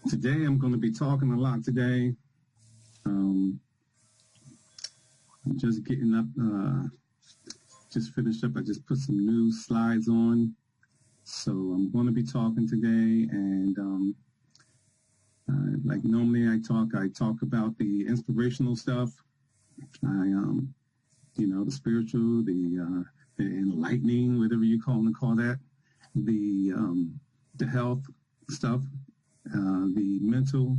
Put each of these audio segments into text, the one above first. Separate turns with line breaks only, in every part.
Today I'm going to be talking a lot today. I'm just getting up, just finished up. I just put some new slides on. So I'm going to be talking today, and like normally I talk about the inspirational stuff. The spiritual, the enlightening, whatever you call that, the health stuff, the mental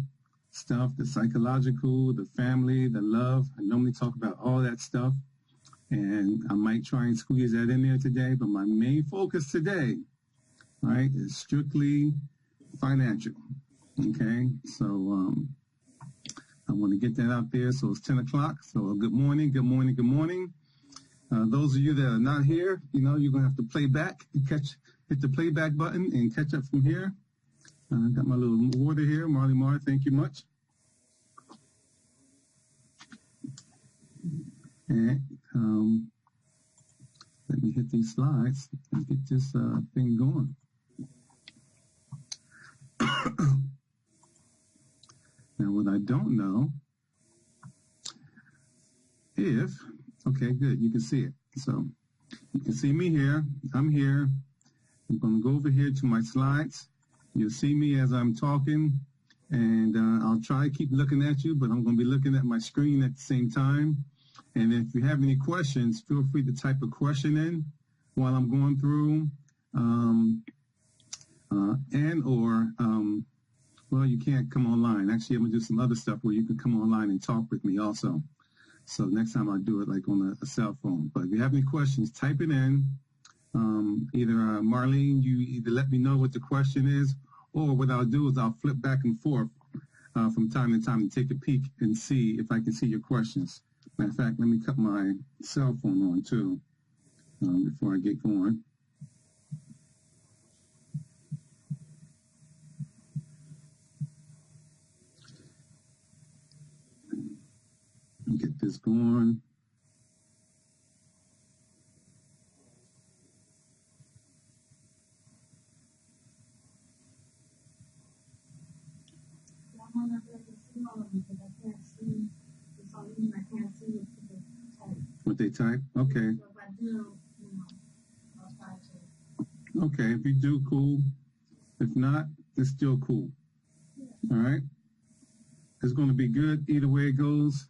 stuff, the psychological, the family, the love. I normally talk about all that stuff, and I might try and squeeze that in there today, but my main focus today, right, is strictly financial. Okay, so I want to get that out there. So it's 10 o'clock. So good morning, good morning, good morning. Those of you that are not here, you're going to have to play back, hit the playback button and catch up from here. I got my little water here. Marley Mar, thank you much. And let me hit these slides and get this thing going. Now, what I don't know okay, good, you can see it. So you can see me here. I'm here. I'm going to go over here to my slides. You'll see me as I'm talking, and I'll try to keep looking at you, but I'm going to be looking at my screen at the same time. And if you have any questions, feel free to type a question in while I'm going through, well, you can't come online. Actually, I'm going to do some other stuff where you can come online and talk with me also. So next time I'll do it like on a cell phone. But if you have any questions, type it in. Either Marlene, you either let me know what the question is, or what I'll do is I'll flip back and forth from time to time to take a peek and see if I can see your questions. Matter of fact, let me cut my cell phone on too before I get going. Get this going. What they type? Okay. So if I do, I'll try to. Okay, if you do, cool. If not, it's still cool. Yeah. All right. It's going to be good either way it goes,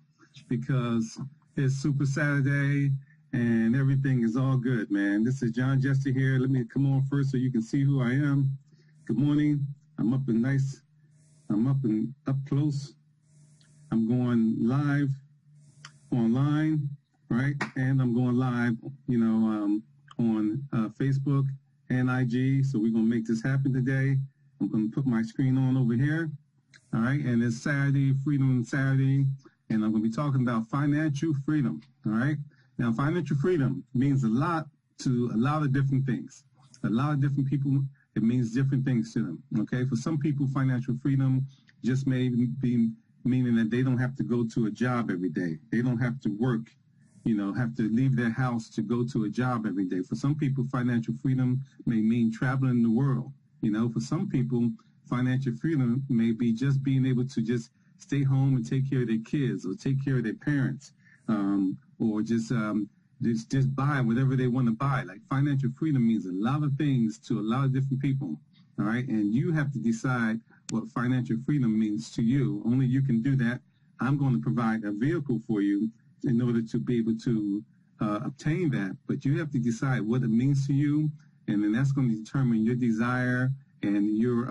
because it's Super Saturday and everything is all good, man. This is John Jester here. Let me come on first so you can see who I am. Good morning. I'm up close. I'm going live online, right? And I'm going live, on Facebook and IG. So we're going to make this happen today. I'm going to put my screen on over here. All right. And it's Saturday, Freedom Saturday. And I'm going to be talking about financial freedom. All right. Now, financial freedom means a lot to a lot of different things. A lot of different people, it means different things to them. Okay. For some people, financial freedom just may be meaning that they don't have to go to a job every day. They don't have to work, have to leave their house to go to a job every day. For some people, financial freedom may mean traveling the world. For some people, financial freedom may be just being able to just stay home and take care of their kids or take care of their parents, or just buy whatever they want to buy. Like financial freedom means a lot of things to a lot of different people. All right. And you have to decide what financial freedom means to you. Only you can do that. I'm going to provide a vehicle for you in order to be able to obtain that. But you have to decide what it means to you. And then that's going to determine your desire and your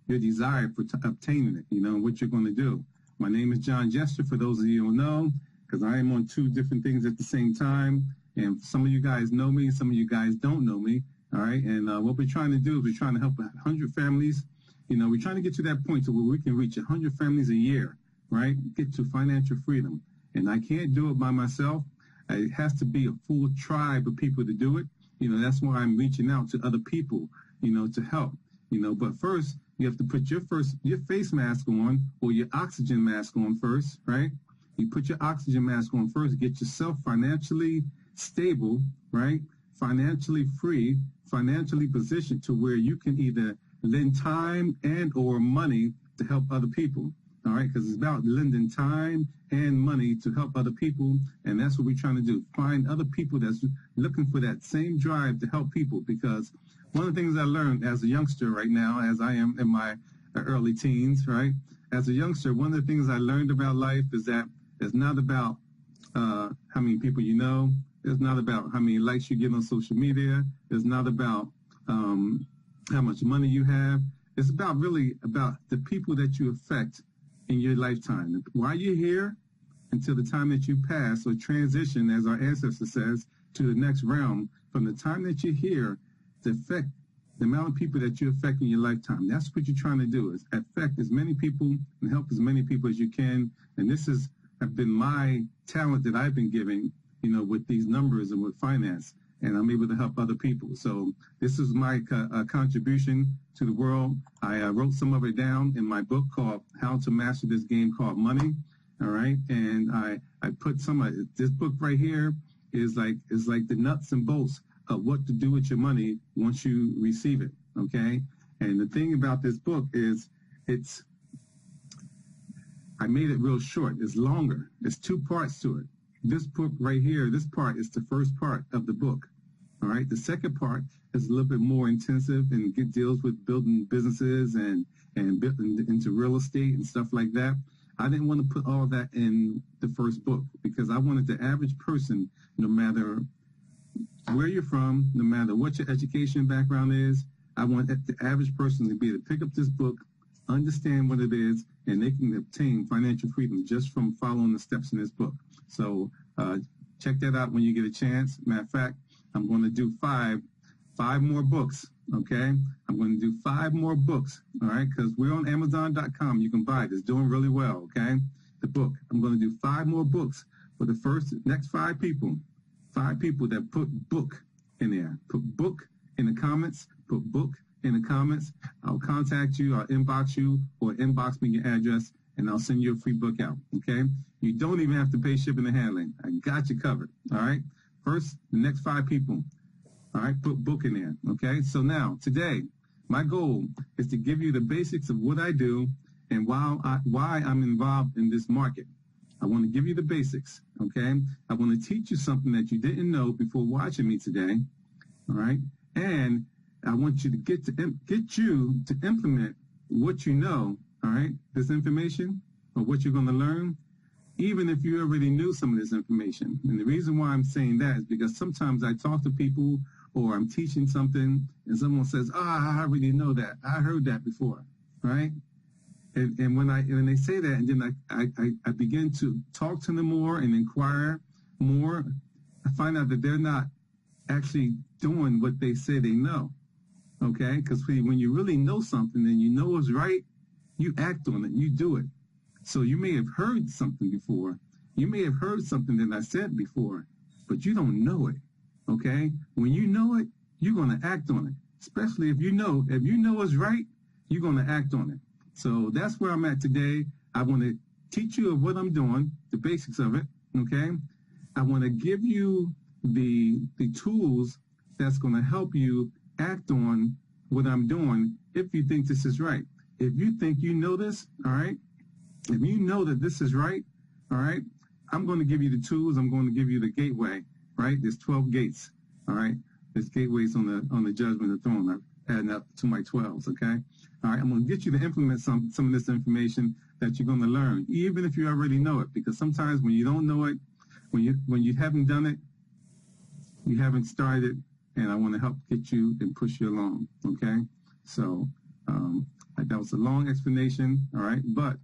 desire for obtaining it, what you're going to do. My name is John Jester, for those of you who don't know, because I am on two different things at the same time. And some of you guys know me, some of you guys don't know me. All right. And what we're trying to do is we're trying to help 100 families. We're trying to get to that point to where we can reach 100 families a year, right? Get to financial freedom. And I can't do it by myself. It has to be a full tribe of people to do it. That's why I'm reaching out to other people, to help, but first you have to put your face mask on, or your oxygen mask on first, right? You put your oxygen mask on first, get yourself financially stable, right? Financially free, financially positioned to where you can either lend time and or money to help other people. All right, because it's about lending time and money to help other people, and that's what we're trying to do. Find other people that's looking for that same drive to help people. Because one of the things I learned as a youngster right now, as I am in my early teens, right? As a youngster, one of the things I learned about life is that it's not about how many people you know. It's not about how many likes you get on social media. It's not about how much money you have. It's about really about the people that you affect in your lifetime. While you're here, until the time that you pass or transition, as our ancestor says, to the next realm, from the time that you're here, to affect the amount of people that you affect in your lifetime. That's what you're trying to do, is affect as many people and help as many people as you can. And this has been my talent that I've been giving, you know, with these numbers and with finance. And I'm able to help other people. So this is my contribution to the world. I wrote some of it down in my book called How to Master This Game Called Money. All right. And I put some of it. This book right here is like the nuts and bolts of what to do with your money once you receive it. Okay. And the thing about this book is I made it real short. It's longer. There's 2 parts to it. This book right here, this part is the first part of the book. All right. The second part is a little bit more intensive and it deals with building businesses and building into real estate and stuff like that. I didn't want to put all that in the first book because I wanted the average person, no matter where you're from, no matter what your education background is, I want the average person to be able to pick up this book, understand what it is, and they can obtain financial freedom just from following the steps in this book. So check that out when you get a chance. Matter of fact, I'm going to do five more books, okay? I'm going to do 5 more books, all right? Because we're on Amazon.com. You can buy it. It's doing really well, okay? The book. I'm going to do 5 more books for the next 5 people. 5 people that put book in there. Put book in the comments. Put book in the comments. I'll contact you. I'll inbox you or inbox me your address, and I'll send you a free book out, okay? You don't even have to pay shipping and handling. I got you covered, all right? First, the next 5 people, all right, put book in there, okay? So now, today, my goal is to give you the basics of what I do and why I'm involved in this market. I want to give you the basics, okay? I want to teach you something that you didn't know before watching me today, all right? And I want you to get you to implement what you know, all right, this information or what you're going to learn, even if you already knew some of this information. And the reason why I'm saying that is because sometimes I talk to people or I'm teaching something and someone says, I already know that. I heard that before, right? And when they say that, and then I begin to talk to them more and inquire more, I find out that they're not actually doing what they say they know, okay? Because when you really know something and you know it's right, you act on it, you do it. So you may have heard something before. You may have heard something that I said before, but you don't know it, okay? When you know it, you're going to act on it. Especially if you know it's right, you're going to act on it. So that's where I'm at today. I want to teach you of what I'm doing, the basics of it, okay? I want to give you the tools that's going to help you act on what I'm doing if you think this is right. If you think you know this, all right? If you know that this is right, all right, I'm going to give you the tools. I'm going to give you the gateway, right? There's 12 gates, all right? There's gateways on the judgment of throne. I'm adding up to my 12s, okay? All right, I'm going to get you to implement some of this information that you're going to learn, even if you already know it, because sometimes when you don't know it, when you haven't done it, you haven't started, and I want to help get you and push you along, okay? So that was a long explanation, all right? But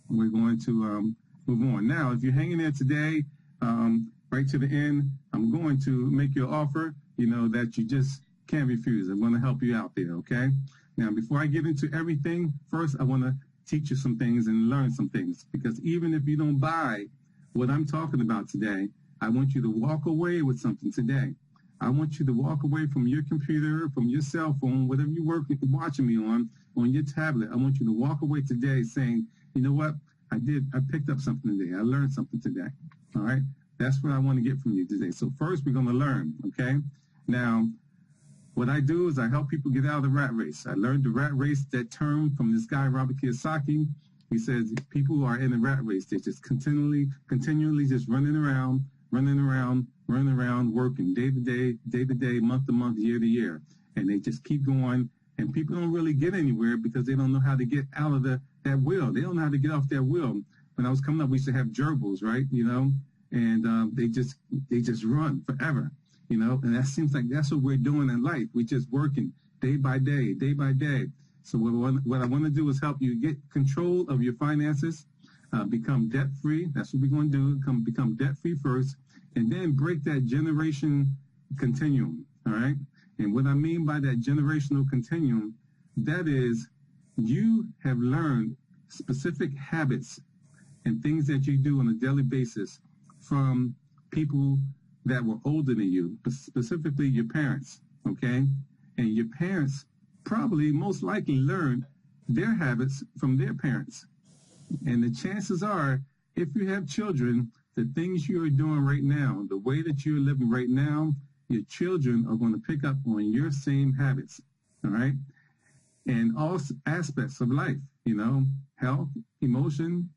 we're going to move on. Now, if you're hanging there today, right to the end, I'm going to make you an offer, that you just can't refuse. I'm going to help you out there, okay? Now, before I get into everything, first I want to teach you some things and learn some things, because even if you don't buy what I'm talking about today, I want you to walk away with something today. I want you to walk away from your computer, from your cell phone, whatever you're watching me on your tablet. I want you to walk away today saying, you know what? I picked up something today. I learned something today. All right? That's what I want to get from you today. So first we're going to learn, okay? Now, What I do is I help people get out of the rat race. I learned the rat race, that term, from this guy, Robert Kiyosaki. He says people who are in the rat race, they're just continually just running around, working day to day, month to month, year to year. And they just keep going. And people don't really get anywhere because they don't know how to get out of that wheel. They don't know how to get off that wheel. When I was coming up, we used to have gerbils, right? And they just run forever. And that seems like that's what we're doing in life. We're just working day by day. So what I want to do is help you get control of your finances, become debt free. That's what we're going to do. Become debt free first, and then break that generation continuum. All right. And what I mean by that generational continuum, that is, you have learned specific habits and things that you do on a daily basis from people that were older than you, specifically your parents, okay? And your parents probably most likely learned their habits from their parents. And the chances are, if you have children, the things you are doing right now, the way that you're living right now, your children are going to pick up on your same habits, all right? And all aspects of life, health, emotion,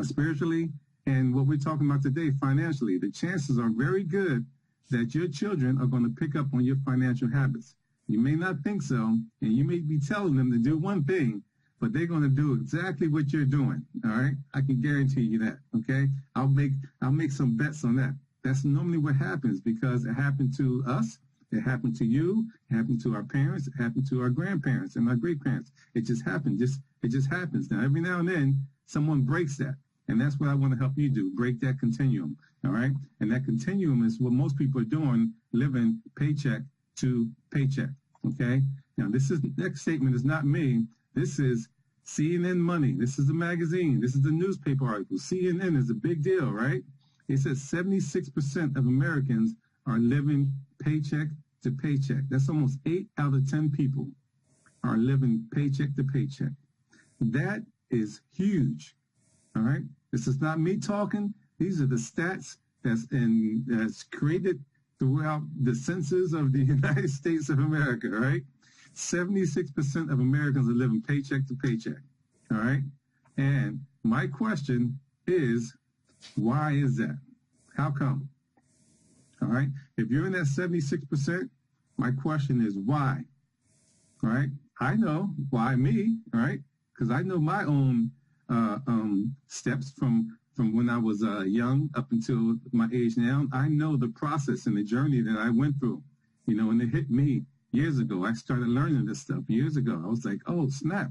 spiritually, and what we're talking about today, financially. The chances are very good that your children are going to pick up on your financial habits. You may not think so, and you may be telling them to do one thing, but they're going to do exactly what you're doing. All right, I can guarantee you that. Okay, I'll make some bets on that. That's normally what happens because it happened to us, it happened to you, it happened to our parents, it happened to our grandparents and our great parents. It just happened. It just happens. Now, every now and then, someone breaks that. And that's what I want to help you do, break that continuum, all right? And that continuum is what most people are doing, living paycheck to paycheck, okay? Now, next statement is not me. This is CNN Money. This is the magazine. This is the newspaper article. CNN is a big deal, right? It says 76% of Americans are living paycheck to paycheck. That's almost 8 out of 10 people are living paycheck to paycheck. That is huge. All right. This is not me talking. These are the stats that's created throughout the census of the United States of America. All right. 76% of Americans are living paycheck to paycheck. All right. And my question is, why is that? How come? All right. If you're in that 76%, my question is why? All right. I know why me. All right. Because I know my own steps from when I was young up until my age now. I know the process and the journey that I went through, and it hit me years ago. I started learning this stuff years ago. I was like, oh, snap.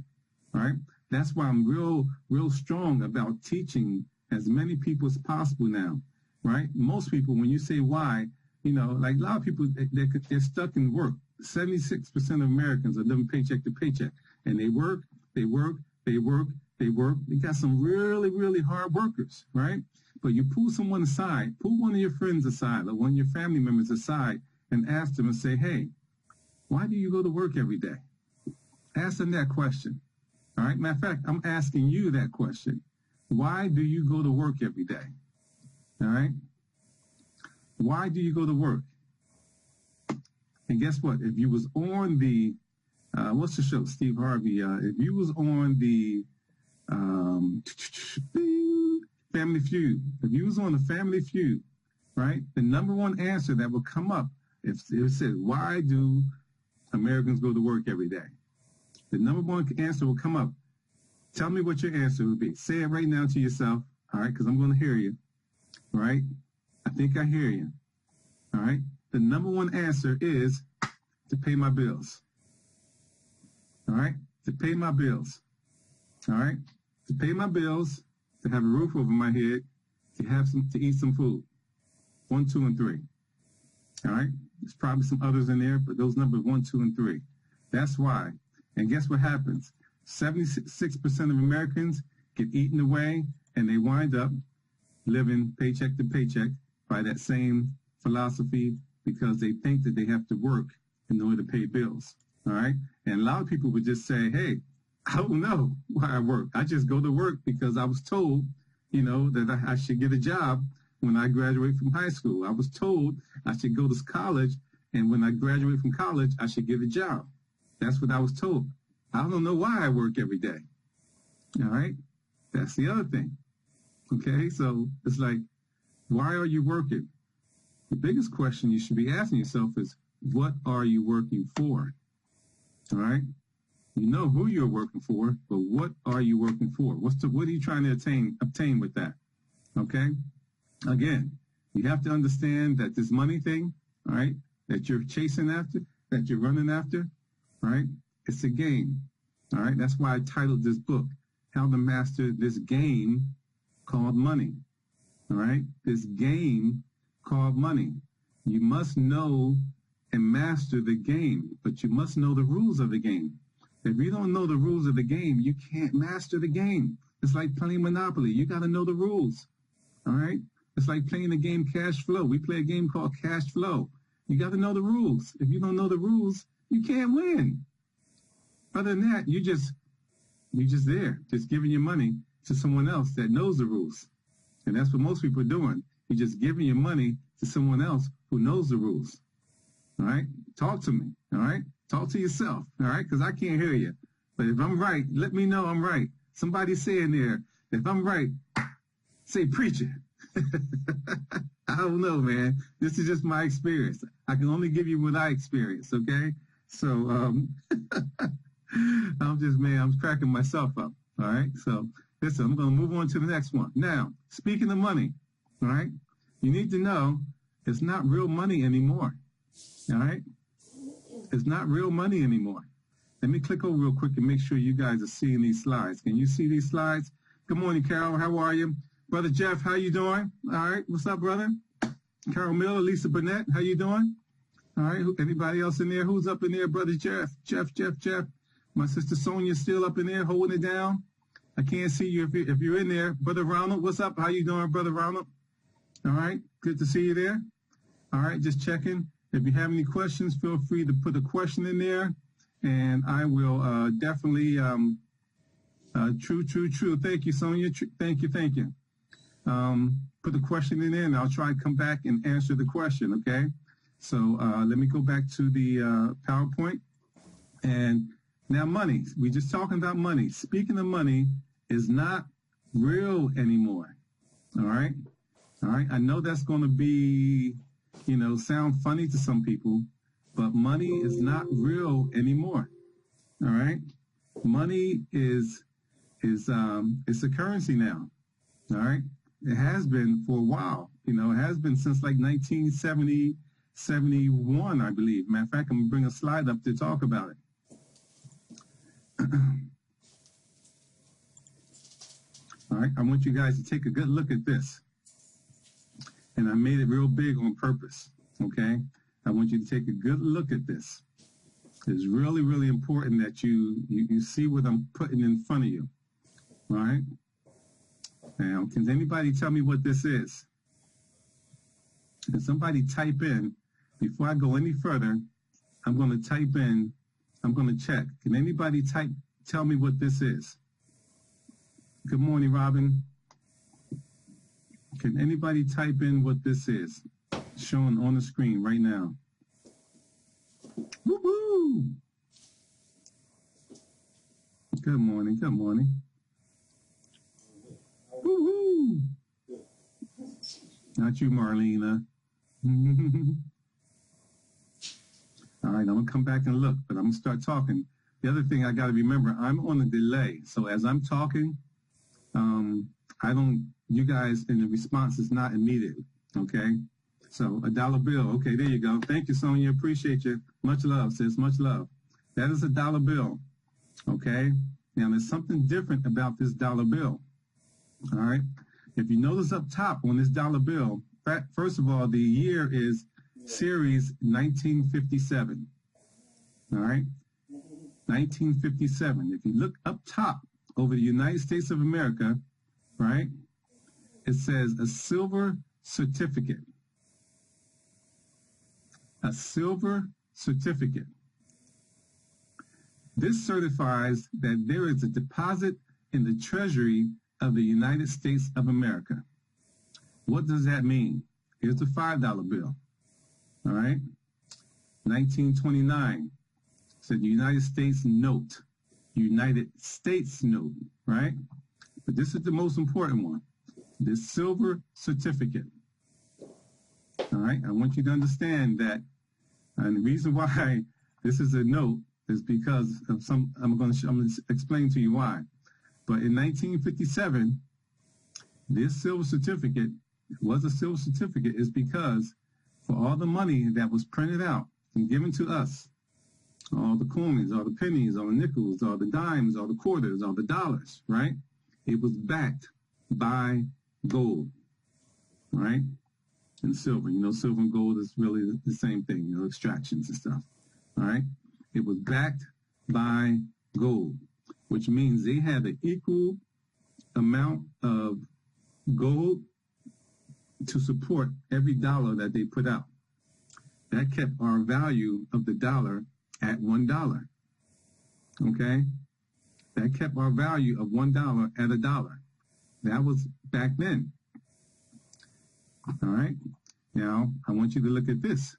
All right. That's why I'm real strong about teaching as many people as possible now. Right. Most people, when you say why, like a lot of people, they're stuck in work. 76% of Americans are living paycheck to paycheck, and they work. They got some really, really hard workers, right? But you pull someone aside, pull one of your friends aside or one of your family members aside and ask them and say, hey, why do you go to work every day? Ask them that question. All right. Matter of fact, I'm asking you that question. Why do you go to work every day? All right. Why do you go to work? And guess what? If you was on the, what's the show? Steve Harvey. If you was on the Family Feud, if you was on the Family Feud, right? The number one answer that would come up if it said, why do Americans go to work every day? The number one answer will come up. Tell me what your answer would be. Say it right now to yourself, all right? Because I'm going to hear you, all right? I think I hear you, all right? The number one answer is to pay my bills, all right? To pay my bills, all right? To pay my bills, to have a roof over my head, to eat some food. 1, 2, and 3. All right? There's probably some others in there, but those numbers 1, 2, and 3. That's why. And guess what happens? 76% of Americans get eaten away, and they wind up living paycheck to paycheck by that same philosophy because they think that they have to work in order to pay bills. All right? And a lot of people would just say, hey, I don't know why I work. I just go to work because I was told, that I should get a job when I graduated from high school. I was told I should go to college, and when I graduate from college, I should get a job. That's what I was told. I don't know why I work every day. All right? That's the other thing. Okay? So it's like, why are you working? The biggest question you should be asking yourself is, what are you working for? All right? You know who you're working for, but what are you working for? What are you trying to obtain with that? Okay? Again, you have to understand that this money thing, all right, that you're chasing after, that you're running after, all right, it's a game. All right? That's why I titled this book, How to Master This Game Called Money. All right? This game called money. You must know and master the game, but you must know the rules of the game. If you don't know the rules of the game, you can't master the game. It's like playing Monopoly. You got to know the rules. All right? It's like playing the game Cash Flow. We play a game called Cash Flow. You got to know the rules. If you don't know the rules, you can't win. Other than that, you're just there, just giving your money to someone else that knows the rules. And that's what most people are doing. You're just giving your money to someone else who knows the rules. All right? Talk to me. All right? Talk to yourself. All right? Because I can't hear you. But if I'm right, let me know I'm right. Somebody say in there, if I'm right, say preach it. I don't know, man. This is just my experience. I can only give you what I experienced, okay? So I'm cracking myself up. All right? So listen, I'm going to move on to the next one. Now, speaking of money, all right, you need to know it's not real money anymore. All right? It's not real money anymore. Let me click over real quick and make sure you guys are seeing these slides. Can you see these slides? Good morning, Carol. How are you? Brother Jeff, how you doing? All right. What's up, brother? Carol Miller, Lisa Burnett, how you doing? All right. Anybody else in there? Who's up in there? Brother Jeff. Jeff. My sister Sonia's still up in there holding it down. I can't see you if you're in there. Brother Ronald, what's up? How you doing, Brother Ronald? All right. Good to see you there. All right. Just checking. If you have any questions, feel free to put a question in there, and I will definitely, true. Thank you, Sonia. Thank you. Put the question in there, and I'll try and come back and answer the question, okay? So let me go back to the PowerPoint. And now money. We're just talking about money. Speaking of money is not real anymore, all right? All right, I know that's going to be, sound funny to some people, but money is not real anymore, all right? Money is it's a currency now, all right? It has been for a while. It has been since like 1970, 71, I believe. Matter of fact, I'm going to bring a slide up to talk about it. All right, I want you guys to take a good look at this. And I made it real big on purpose, okay? I want you to take a good look at this. It's really, really important that you see what I'm putting in front of you, all right? Now, can anybody tell me what this is? Can somebody type in, before I go any further, I'm going to type in, I'm going to check. Can anybody tell me what this is? Good morning, Robin. Can anybody type in what this is? Showing on the screen right now. Woo-hoo! Good morning. Woo-hoo! Not you, Marlena. All right, I'm going to come back and look, but I'm going to start talking. The other thing I got to remember, I'm on a delay. So as I'm talking, you guys, and the response is not immediate, okay? So $1 bill. Okay, there you go. Thank you, Sonia. Appreciate you. Much love, sis. Much love. That is $1 bill, okay? Now, there's something different about this dollar bill, all right? If you notice up top on this dollar bill, first of all, the year is series 1957, all right? 1957. If you look up top over the United States of America, right, it says a silver certificate. A silver certificate. This certifies that there is a deposit in the Treasury of the United States of America. What does that mean? Here's the $5 bill. All right. 1929 said United States note. United States note, right? But this is the most important one. The silver certificate. All right. I want you to understand that. And the reason why this is a note is because of I'm going to explain to you why. But in 1957, this silver certificate was a silver certificate is because for all the money that was printed out and given to us, all the coins, all the pennies, all the nickels, all the dimes, all the quarters, all the dollars, right? It was backed by gold, right? And silver. You know, silver and gold is really the same thing, you know, extractions and stuff, all right? It was backed by gold, which means they had an equal amount of gold to support every dollar that they put out. That kept our value of the dollar at $1. Okay? That kept our value of $1 at $1. That was back then. All right? Now, I want you to look at this.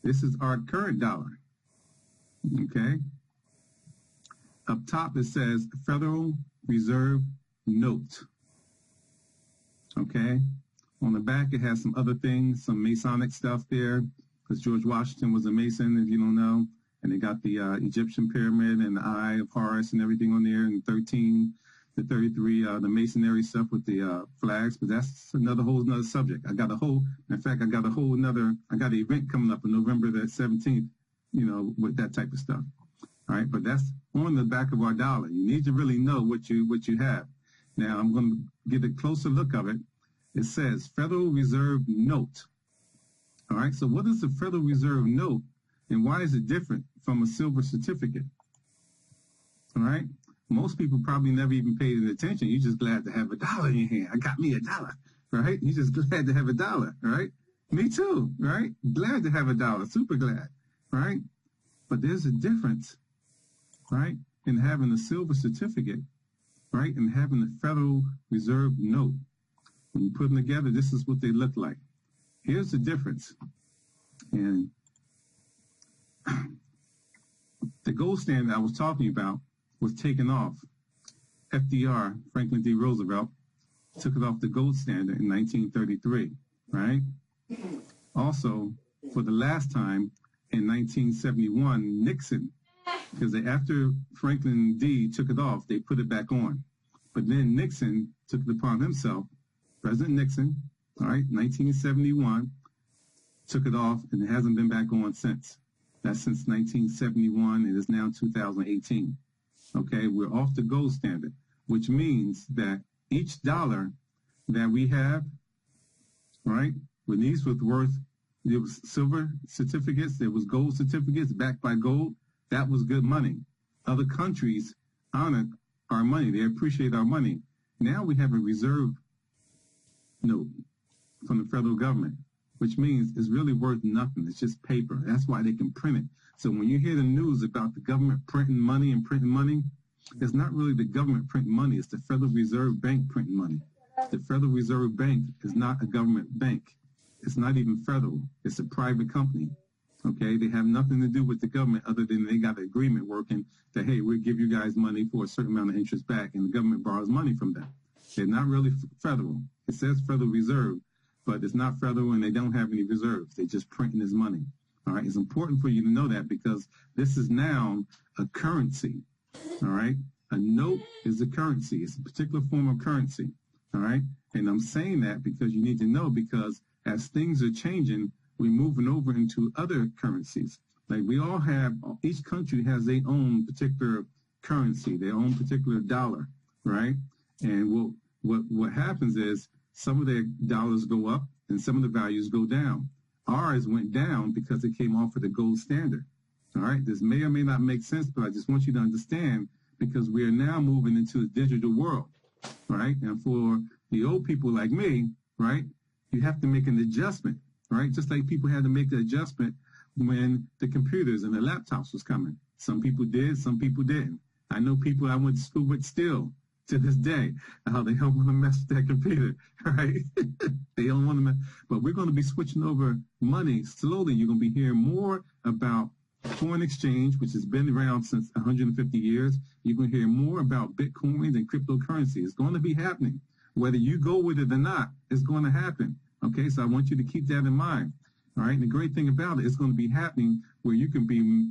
This is our current dollar. Okay? Up top it says Federal Reserve Note. Okay? On the back it has some other things, some Masonic stuff there, because George Washington was a Mason, if you don't know. And they got the Egyptian pyramid and the Eye of Horus and everything on there, and 13, the 33, the Masonry stuff with the flags. But that's another subject. I got an event coming up on November the 17th, you know, with that type of stuff. All right, but that's on the back of our dollar. You need to really know what you have. Now, I'm going to get a closer look of it. It says Federal Reserve Note. All right, so what is the Federal Reserve Note, and why is it different from a silver certificate? All right, most people probably never even paid any attention. You're just glad to have $1 in your hand. I got me $1, right? You're just glad to have $1, right? Me too, right? Glad to have $1, super glad, right? But there's a difference, right, in having a silver certificate, right, and having the Federal Reserve Note. When you put them together, this is what they look like. Here's the difference. And the gold standard I was talking about was taken off. FDR, Franklin D. Roosevelt, took it off the gold standard in 1933, right? Also, for the last time, in 1971, Nixon, because after Franklin D. took it off, they put it back on. But then Nixon took it upon himself, President Nixon, all right, 1971, took it off, and it hasn't been back on since. That's since 1971. It is now 2018. Okay, we're off the gold standard, which means that each dollar that we have, right, when these was worth, there was silver certificates, there was gold certificates backed by gold, that was good money. Other countries honor our money. They appreciate our money. Now we have a reserve note from the federal government, which means it's really worth nothing. It's just paper. That's why they can print it. So when you hear the news about the government printing money, it's not really the government printing money. It's the Federal Reserve Bank printing money. The Federal Reserve Bank is not a government bank. It's not even federal. It's a private company. Okay, they have nothing to do with the government other than they got an agreement working that, hey, we'll give you guys money for a certain amount of interest back, and the government borrows money from them. They're not really federal. It says Federal Reserve, but it's not federal, and they don't have any reserves. They're just printing this money. All right, it's important for you to know that because this is now a currency. All right, a note is a currency. It's a particular form of currency. All right, and I'm saying that because you need to know, because as things are changing, we're moving over into other currencies. Like we all have, each country has their own particular currency, their own particular dollar, right? And what happens is some of their dollars go up and some of the values go down. Ours went down because it came off of the gold standard. All right, this may or may not make sense, but I just want you to understand because we are now moving into the digital world, right? And for the old people like me, right, you have to make an adjustment, right? Just like people had to make the adjustment when the computers and the laptops was coming. Some people did, some people didn't. I know people I went to school with still to this day, how they don't want to mess with that computer, right? They don't want to mess. But we're going to be switching over money slowly. You're going to be hearing more about foreign exchange, which has been around since 150 years. You're going to hear more about Bitcoins and cryptocurrency. It's going to be happening. Whether you go with it or not, it's going to happen. Okay, so I want you to keep that in mind. All right, and the great thing about it, it's going to be happening where you can be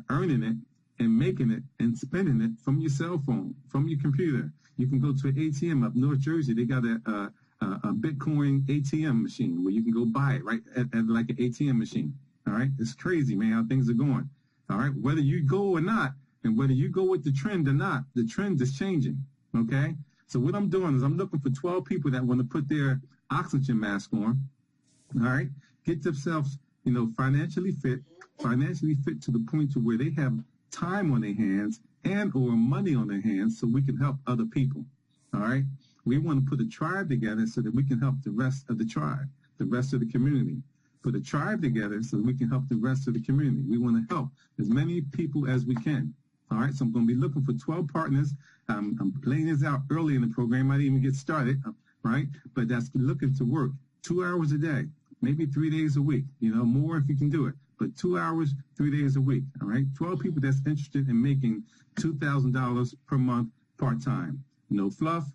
earning it and making it and spending it from your cell phone, from your computer. You can go to an ATM up North Jersey. They got a Bitcoin ATM machine where you can go buy it right at like an ATM machine. All right, it's crazy, man, how things are going. All right, whether you go or not, and whether you go with the trend or not, the trend is changing. Okay, so what I'm doing is I'm looking for 12 people that want to put their oxygen mask on. All right, get themselves, financially fit to the point to where they have time on their hands and or money on their hands so we can help other people. All right, we want to put a tribe together so that we can help the rest of the tribe, the rest of the community. Put a tribe together so that we can help the rest of the community. We want to help as many people as we can. All right, so I'm going to be looking for 12 partners. I'm laying this out early in the program. I didn't even get started, right? But that's looking to work 2 hours a day, maybe 3 days a week, more if you can do it. But 2 hours, 3 days a week, all right? 12 people that's interested in making $2,000 per month part-time. No fluff.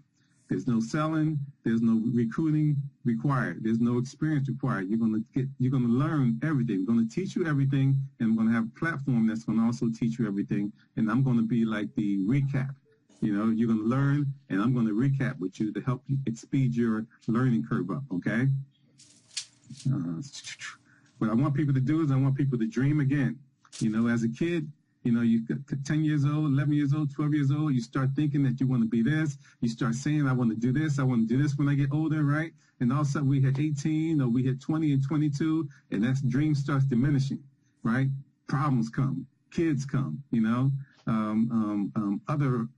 There's no selling. There's no recruiting required. There's no experience required. You're going to learn everything. I'm going to teach you everything, and I'm going to have a platform that's going to also teach you everything. And I'm going to be like the recap. You're going to learn, and I'm going to recap with you to help you speed your learning curve up. Okay. What I want people to do is I want people to dream again. As a kid, you 10 years old, 11 years old, 12 years old, you start thinking that you want to be this. You start saying, I want to do this. I want to do this when I get older, right? And all of a sudden we hit 18 or we hit 20 and 22, and that dream starts diminishing, right? Problems come, kids come, other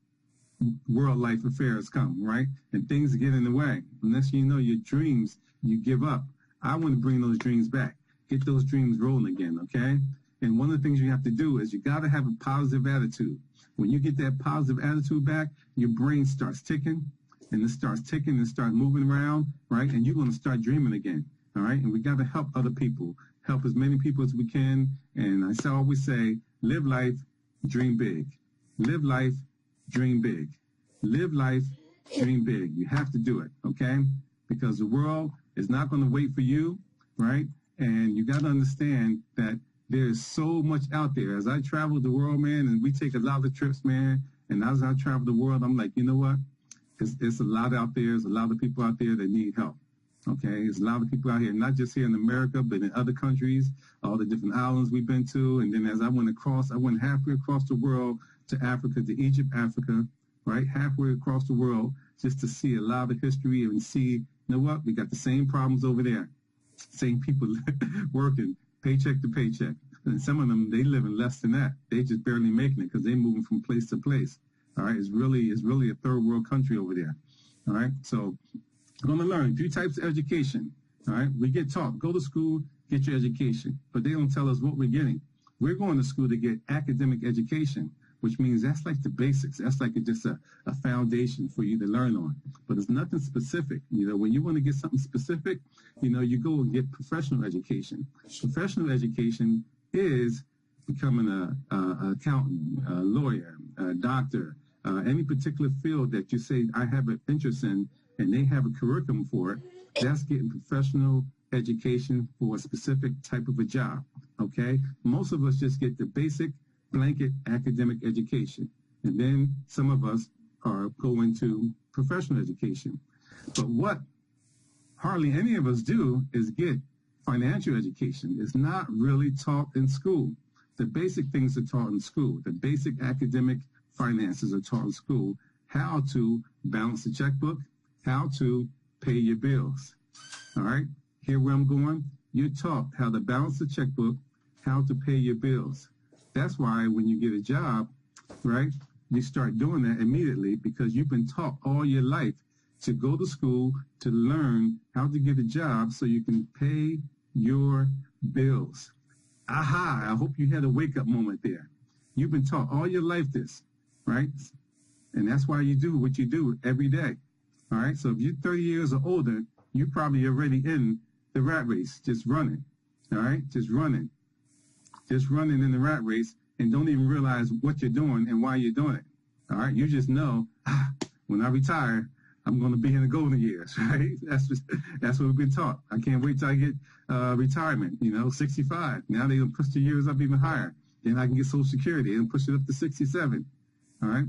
world life affairs come, right? And things get in the way. Unless you know your dreams, you give up. I want to bring those dreams back. Get those dreams rolling again, okay? And one of the things you have to do is you got to have a positive attitude. When you get that positive attitude back, your brain starts ticking, and it starts ticking and start moving around, right? And you're going to start dreaming again, all right? And we got to help other people, help as many people as we can. And I always say, live life, dream big. Live life, dream big. Live life, dream big. You have to do it, okay? Because the world is not going to wait for you, right? And you got to understand that there's so much out there. As I travel the world, man, and we take a lot of trips, man, and as I travel the world, I'm like, you know what? It's a lot out there. There's a lot of people out there that need help, okay? There's a lot of people out here, not just here in America, but in other countries, all the different islands we've been to. And then as I went halfway across the world to Africa, to Egypt, Africa, right? Halfway across the world just to see a lot of history and see, you know what? We got the same problems over there. Same people working paycheck to paycheck. And some of them, they live in less than that. They just barely making it because they're moving from place to place. All right. It's really a third world country over there. All right. So we're going to learn 3 types of education. All right. We get taught, go to school, get your education, but they don't tell us what we're getting. We're going to school to get academic education, which means that's like the basics. That's like just a foundation for you to learn on. But it's nothing specific. When you want to get something specific, you go and get professional education. Professional education is becoming an accountant, a lawyer, a doctor, any particular field that you say I have an interest in, and they have a curriculum for it. That's getting professional education for a specific type of a job. Okay, most of us just get the basic blanket academic education, and then some of us are going to professional education. But what hardly any of us do is get financial education. It's not really taught in school. The basic things are taught in school. The basic academic finances are taught in school. How to balance the checkbook, how to pay your bills. All right, here where I'm going, you're taught how to balance the checkbook, how to pay your bills. That's why when you get a job, right, you start doing that immediately because you've been taught all your life to go to school to learn how to get a job so you can pay your bills. Aha, I hope you had a wake-up moment there. You've been taught all your life this, right? And that's why you do what you do every day. All right. So if you're 30 years or older, you're probably already in the rat race, just running. All right. Just running in the rat race and don't even realize what you're doing and why you're doing it. All right. You just know when I retire, I'm going to be in the golden years, right? That's what we've been taught. I can't wait till I get retirement, 65. Now they're going to push the years up even higher. Then I can get Social Security and push it up to 67. All right?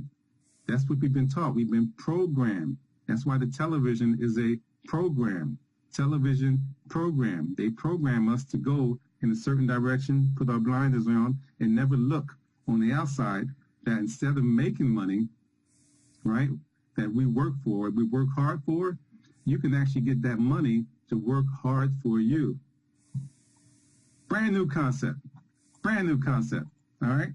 That's what we've been taught. We've been programmed. That's why the television is a program. Television program. They program us to go in a certain direction, put our blinders on, and never look on the outside that instead of making money, right, that we work for, we work hard for, you can actually get that money to work hard for you. Brand new concept. Brand new concept. All right?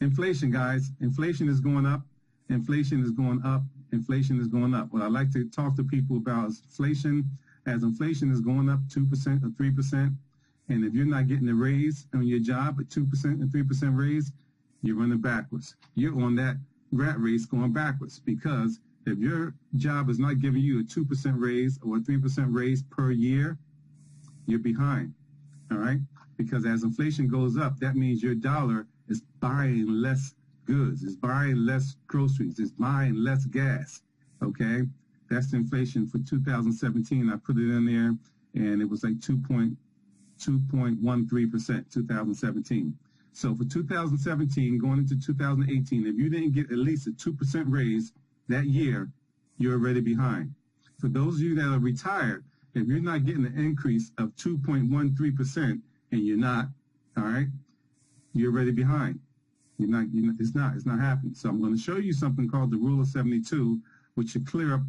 Inflation, guys. Inflation is going up. Inflation is going up. Inflation is going up. What I like to talk to people about is inflation. As inflation is going up 2% or 3%, and if you're not getting a raise on your job, a 2% and 3% raise, you're running backwards. You're on that rat race going backwards, because if your job is not giving you a 2% raise or a 3% raise per year, you're behind. All right? Because as inflation goes up, that means your dollar is buying less goods, it's buying less groceries, it's buying less gas. Okay? That's the inflation for 2017. I put it in there, and it was like 2.13%, 2017. So for 2017, going into 2018, if you didn't get at least a 2% raise that year, you're already behind. For those of you that are retired, if you're not getting an increase of 2.13%, and you're not, all right, you're already behind. It's not happening. So I'm going to show you something called the Rule of 72, which should clear up